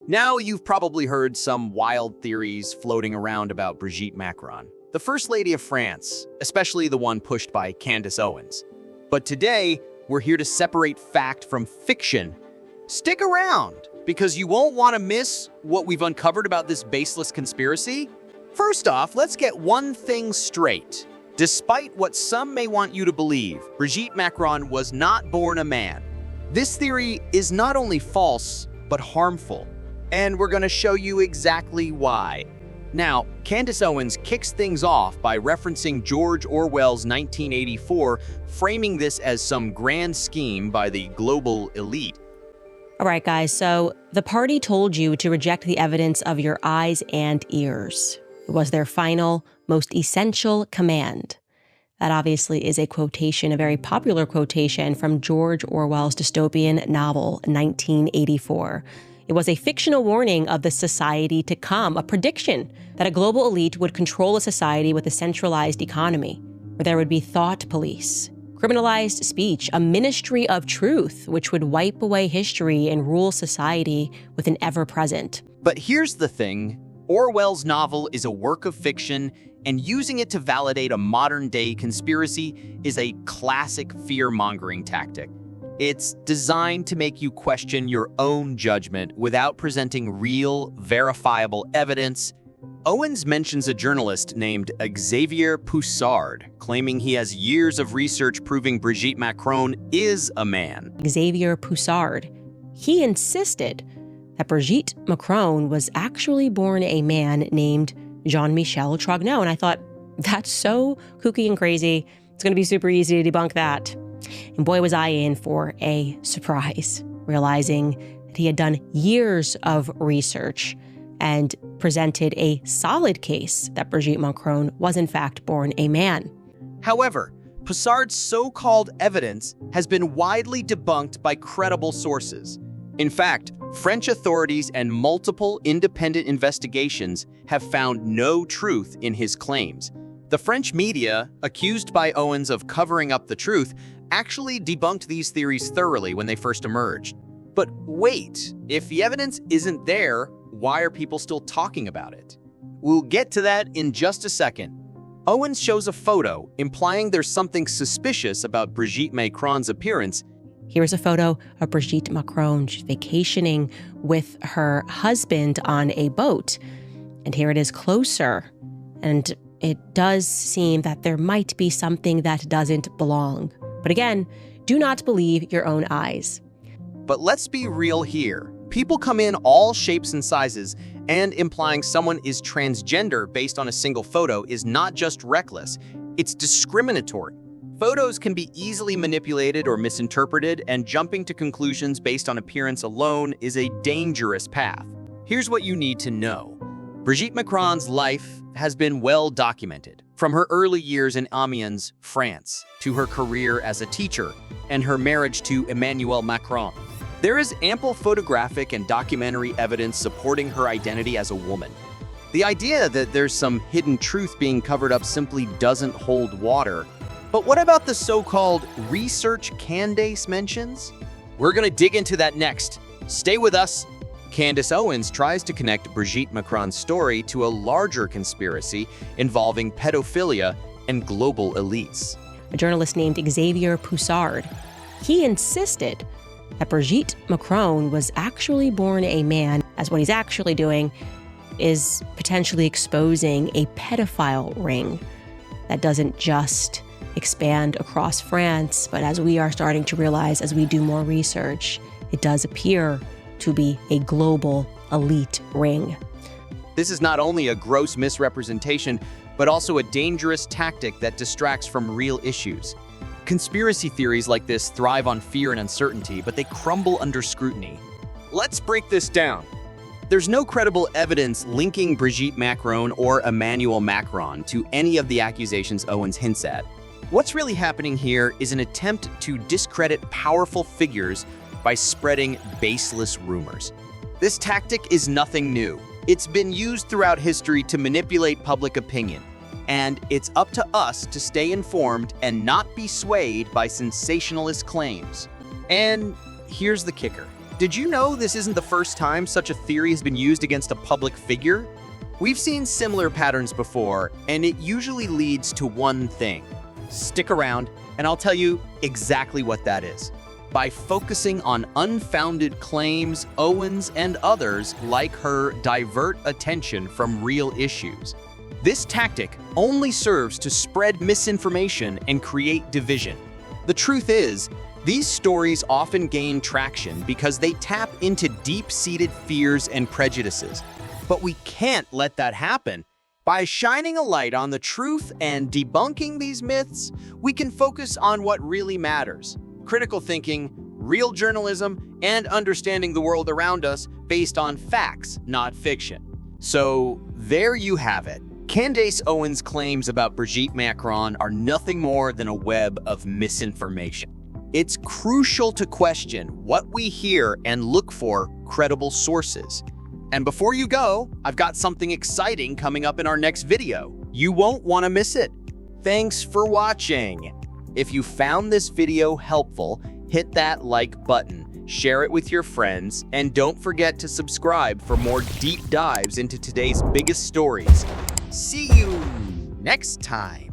Now you've probably heard some wild theories floating around about Brigitte Macron, the First Lady of France, especially the one pushed by Candace Owens. But today, we're here to separate fact from fiction. Stick around, because you won't want to miss what we've uncovered about this baseless conspiracy. First off, let's get one thing straight. Despite what some may want you to believe, Brigitte Macron was not born a man. This theory is not only false, but harmful. And we're going to show you exactly why. Now, Candace Owens kicks things off by referencing George Orwell's 1984, framing this as some grand scheme by the global elite. All right, guys, so the party told you to reject the evidence of your eyes and ears. It was their final, most essential command. That obviously is a quotation, a very popular quotation from George Orwell's dystopian novel, 1984. It was a fictional warning of the society to come, a prediction that a global elite would control a society with a centralized economy, where there would be thought police, criminalized speech, a ministry of truth, which would wipe away history and rule society with an ever-present. But here's the thing. Orwell's novel is a work of fiction, and using it to validate a modern-day conspiracy is a classic fear-mongering tactic. It's designed to make you question your own judgment without presenting real, verifiable evidence. Owens mentions a journalist named Xavier Poussard, claiming he has years of research proving Brigitte Macron is a man. Xavier Poussard. He insisted that Brigitte Macron was actually born a man named Jean-Michel Trogneux. And I thought, that's so kooky and crazy. It's going to be super easy to debunk that. And boy, was I in for a surprise, realizing that he had done years of research and presented a solid case that Brigitte Macron was in fact born a man. However, Poussard's so-called evidence has been widely debunked by credible sources. In fact, French authorities and multiple independent investigations have found no truth in his claims. The French media, accused by Owens of covering up the truth, actually debunked these theories thoroughly when they first emerged. But wait, if the evidence isn't there, why are people still talking about it? We'll get to that in just a second. Owens shows a photo implying there's something suspicious about Brigitte Macron's appearance. Here's a photo of Brigitte Macron. She's vacationing with her husband on a boat. And here it is closer. And it does seem that there might be something that doesn't belong. But again, do not believe your own eyes. But let's be real here. People come in all shapes and sizes, and implying someone is transgender based on a single photo is not just reckless, it's discriminatory. Photos can be easily manipulated or misinterpreted, and jumping to conclusions based on appearance alone is a dangerous path. Here's what you need to know. Brigitte Macron's life has been well documented, from her early years in Amiens, France, to her career as a teacher and her marriage to Emmanuel Macron. There is ample photographic and documentary evidence supporting her identity as a woman. The idea that there's some hidden truth being covered up simply doesn't hold water. But what about the so-called research Candace mentions? We're going to dig into that next. Stay with us. Candace Owens tries to connect Brigitte Macron's story to a larger conspiracy involving pedophilia and global elites. A journalist named Xavier Poussard. He insisted that Brigitte Macron was actually born a man, as what he's actually doing is potentially exposing a pedophile ring that doesn't just expand across France, but as we are starting to realize as we do more research, it does appear to be a global elite ring. This is not only a gross misrepresentation, but also a dangerous tactic that distracts from real issues. Conspiracy theories like this thrive on fear and uncertainty, but they crumble under scrutiny. Let's break this down. There's no credible evidence linking Brigitte Macron or Emmanuel Macron to any of the accusations Owens hints at. What's really happening here is an attempt to discredit powerful figures by spreading baseless rumors. This tactic is nothing new. It's been used throughout history to manipulate public opinion, and it's up to us to stay informed and not be swayed by sensationalist claims. And here's the kicker. Did you know this isn't the first time such a theory has been used against a public figure? We've seen similar patterns before, and it usually leads to one thing. Stick around, and I'll tell you exactly what that is. By focusing on unfounded claims, Owens and others like her divert attention from real issues. This tactic only serves to spread misinformation and create division. The truth is, these stories often gain traction because they tap into deep-seated fears and prejudices. But we can't let that happen. By shining a light on the truth and debunking these myths, we can focus on what really matters: critical thinking, real journalism, and understanding the world around us based on facts, not fiction. So there you have it. Candace Owens' claims about Brigitte Macron are nothing more than a web of misinformation. It's crucial to question what we hear and look for credible sources. And before you go, I've got something exciting coming up in our next video. You won't want to miss it. Thanks for watching. If you found this video helpful, hit that like button, share it with your friends, and don't forget to subscribe for more deep dives into today's biggest stories. See you next time.